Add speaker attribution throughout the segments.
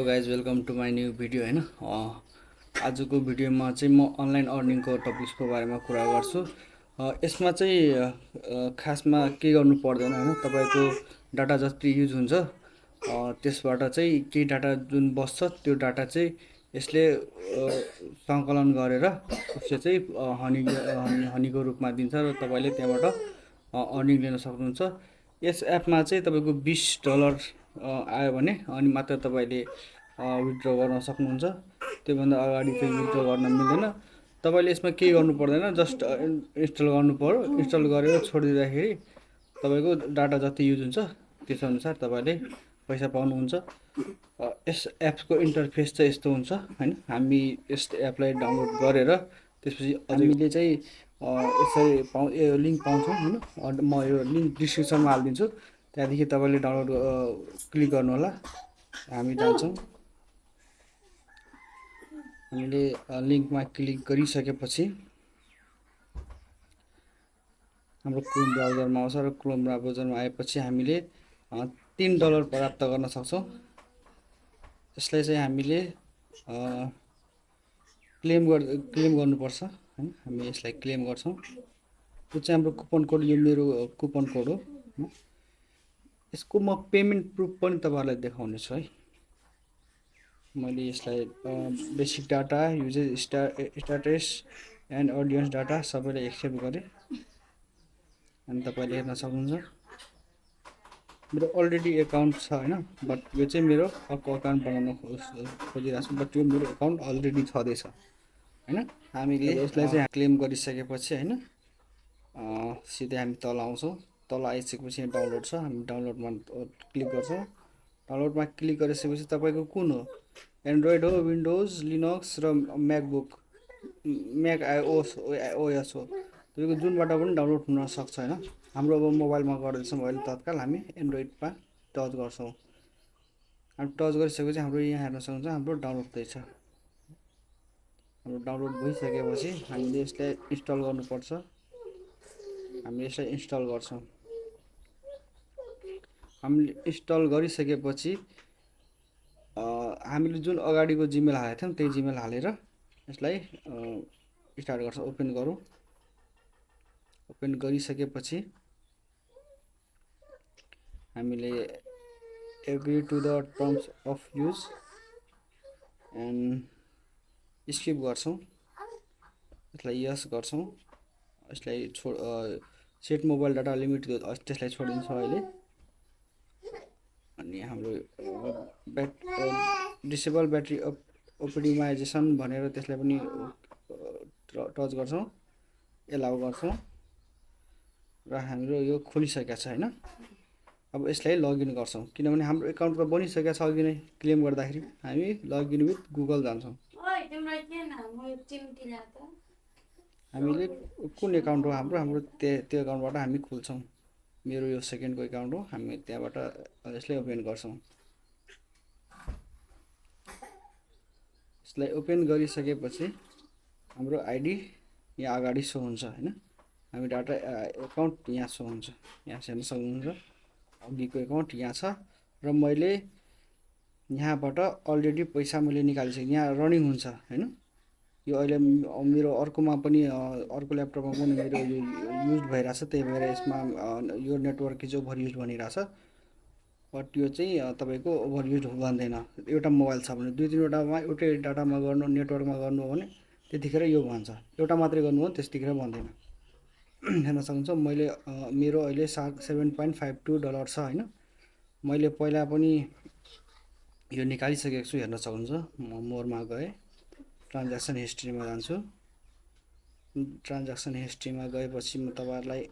Speaker 1: Guys welcome to my new video हैन। आजको भिडियोमा चाहिँ म अनलाइन अर्निङको टपिक्सको बारेमा कुरा गर्छु। यसमा चाहिँ खासमा के गर्नु पर्दैन हैन, तपाईको डाटा जति युज हुन्छ त्यसबाट चाहिँ केही डाटा जुन बस्छ त्यो डाटा चाहिँ यसले सङ्कलन गरेर उसले चाहिँ हनीको रूपमा दिन्छ र तपाईले त्यहाँबाट अर्निङ लिन सक्नुहुन्छ। यस एपमा चाहिँ तपाईको $20 आयो भने अनि मात्र तपाईले विथड्र गर्न सक्नुहुन्छ। त्योभन्दा अगाडि चाहिँ विथड्र गर्न मिल्दैन। तपाईले यसमा केही गर्नु पर्दैन, जस्ट इन्स्टल गर्नु पर्यो। इन्स्टल गरेर छोडिदिँदाखेरि तपाईको डाटा जति युज हुन्छ त्यसअनुसार तपाईले पैसा पाउनुहुन्छ। यस एपको इन्टरफेस चाहिँ यस्तो हुन्छ हैन। हामी यस एपलाई डाउनलोड गरेर त्यसपछि हामीले चाहिँ यसरी यो लिंक पाउँछौँ हैन। म यो लिंक डिस्क्रिप्सनमा हालिदिन्छु, त्यहाँदेखि तपाईले डाउनलोड क्लिक गर्नु होला। हामी जान्छौँ। हामीले लिंकमा क्लिक गरिसकेपछि हाम्रो क्रोम ब्राउजरमा आउँछ र क्रोम ब्राउजरमा आएपछि हामीले $3 प्राप्त गर्न सक्छौँ। यसलाई चाहिँ हामीले क्लेम गर्नुपर्छ हैन। हामी यसलाई क्लेम गर्छौँ। यो चाहिँ हाम्रो कुपन कोड, यो मेरो कुपन कोड हो। यसको म पेमेन्ट प्रुफ पनि तपाईहरुलाई देखाउने छु है। मैले यसलाई basic data, usages status and audience data सबैलाई एक्सेप्ट गरे अनि तपाईले हेर्न सक्नुहुन्छ। मेरो अलरेडी एकाउन्ट छ हैन, बट यो चाहिँ मेरो अर्को अकाउन्ट बनाउन खोजिरहेको छु, बट यो मेरो एकाउन्ट अलरेडी छँदैछ हैन। हामीले यसलाई चाहिँ क्लेम गरिसकेपछि हैन सिधै हामी तल आउँछौँ। तल आइसकेपछि यहाँ डाउनलोड छ, हामी डाउनलोडमा क्लिक गर्छौँ। डाउनलोडमा क्लिक गरिसकेपछि तपाईको कुन हो, एन्ड्रोइड हो, विन्डोज, लिनक्स र म्याकबुक म्याक ओएस हो, तपाईको जुनबाट पनि डाउनलोड हुन सक्छ हैन। हाम्रो अब मोबाइलमा गर्दैछौँ, अहिले तत्काल हामी एन्ड्रोइडमा टच गर्छौँ। हामी टच गरिसकेपछि हाम्रो यहाँ हेर्न सक्नुहुन्छ हाम्रो डाउनलोड हुँदैछ। हाम्रो डाउनलोड भइसकेपछि हामीले यसलाई इन्स्टल गर्नुपर्छ। हामीले यसलाई इन्स्टल गर्छौँ। हामीले इन्स्टल गरिसकेपछि हामीले जुन अगाडिको जिमेल हालेको थियौँ त्यही जिमेल हालेर यसलाई स्टार्ट गर्छौँ। ओपन गरौँ। ओपन गरिसकेपछि हामीले agree to the terms of use and skip गर्छौँ। यसलाई यस गर्छौँ। यसलाई सेट मोबाइल डाटा लिमिट त्यसलाई छोडिदिन्छौँ अहिले। अनि हाम्रो डिसेबल ब्याट्री अप्टिमाइजेसन भनेर त्यसलाई पनि टच गर्छौँ, एलाउ गर्छौँ र हाम्रो यो खोलिसकेको छ हैन। अब यसलाई लगइन गर्छौँ, किनभने हाम्रो एकाउन्ट त बनिसकेको छ अघि नै क्लेम गर्दाखेरि। हामी लगइन विथ गुगल जान्छौँ। हामीले कुन एकाउन्ट हो हाम्रो त्यो एकाउन्टबाट हामी खोल्छौँ। मेरो यो सेकेन्डको एकाउन्ट हो, हामी त्यहाँबाट यसलाई ओपन गर्छौँ। यसलाई ओपन गरिसकेपछि हाम्रो आइडी यहाँ अगाडि सो हुन्छ हैन। हामी डाटा एकाउन्ट यहाँ सो हुन्छ, यहाँ हेर्न सक्नुहुन्छ। अघिको एकाउन्ट यहाँ छ र मैले यहाँबाट अलरेडी पैसा मैले निकालिसकेँ। यहाँ रनिङ हुन्छ हैन। यो अहिले मेरो अर्कोमा पनि अर्को ल्यापटपमा पनि मेरो यो युज भइरहेछ, त्यही भएर यसमा यो नेटवर्क इज ओभर युज भनिरहेछ। बट यो चाहिँ तपाईको ओभर युज भन्दैन। एउटा मोबाइल छ भने 2-3वटामा एउटै डाटामा गर्नु, नेटवर्कमा गर्नु हो भने त्यतिखेर यो भन्छ। एउटा मात्रै गर्नु हो त्यतिखेर भन्दैन। हेर्न सक्नुहुन्छ मैले मेरो अहिले $7.52 छ हैन। मैले पहिला पनि यो निकालिसकेको छु, हेर्न सक्नुहुन्छ। म मोरमा गए, ट्रान्ज्याक्सन हिस्ट्रीमा जान्छु। ट्रान्ज्याक्सन हिस्ट्रीमा गएपछि म तपाईहरुलाई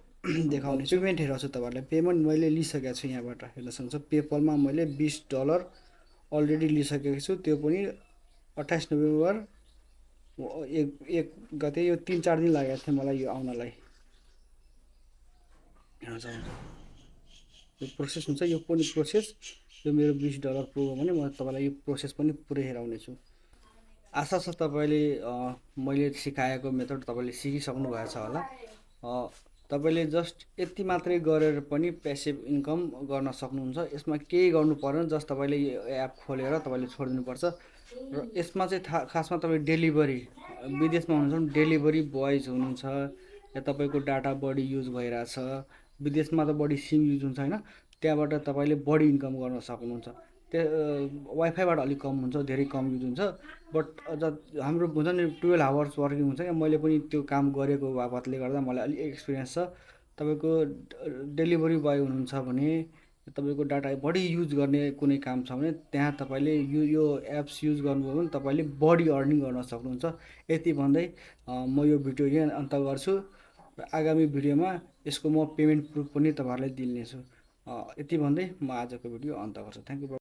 Speaker 1: देखाउने छु। पेमेन्ट हेर्छु तपाईहरुलाई। पेमेन्ट मैले लिइसकेको छु यहाँबाट हेर्न सक्नुहुन्छ। पेपलमा मैले $20 अलरेडी लिइसकेको छु, त्यो पनि 28 नोभेम्बर 1 गते। यो 3-4 दिन लागेको थियो मलाई यो आउनलाई। हेर्न सक्नुहुन्छ यो प्रोसेस हुन्छ। यो पनि प्रोसेस, यो मेरो $20 पुग्यो भने म तपाईलाई यो प्रोसेस पनि पुरै हेराउने छु। आशा छ तपाईले मैले सिकाएको मेथड तपाईले सिकिसक्नु भएको छ होला। तपाईँले जस्ट यति मात्रै गरेर पनि प्यासिभ इन्कम गर्न सक्नुहुन्छ। यसमा केही गर्नु परेन, जस्ट तपाईँले यो एप खोलेर तपाईँले छोडिदिनुपर्छ। र यसमा चाहिँ खासमा तपाईँ डेलिभरी विदेशमा हुनुहुन्छ भने डेलिभरी बोइज हुनुहुन्छ, या तपाईँको डाटा बढी युज भइरहेछ, विदेशमा त बढी सिम युज हुन्छ होइन, त्यहाँबाट तपाईँले बढी इन्कम गर्न सक्नुहुन्छ। वाइफाईबाट अलिक कम हुन्छ, धेरै कम युज हुन्छ, बट हाम्रो हुन्छ नि 12 आवर्स वर्किङ हुन्छ क्या। मैले पनि त्यो काम गरेको बापतले गर्दा मलाई अलिक एक्सपिरियन्स छ। तपाईँको डेलिभरी बोय हुनुहुन्छ भने तपाईँको डाटा बढी युज गर्ने कुनै काम छ भने त्यहाँ तपाईँले यो एप्स युज गर्नुभयो भने तपाईँले बढी अर्निङ गर्न सक्नुहुन्छ। यति भन्दै म यो भिडियो यहाँ अन्त गर्छु, र आगामी भिडियोमा यसको म पेमेन्ट प्रुफ पनि तपाईँहरूलाई दिनेछु। यति भन्दै म आजको भिडियो अन्त गर्छु। Thank you.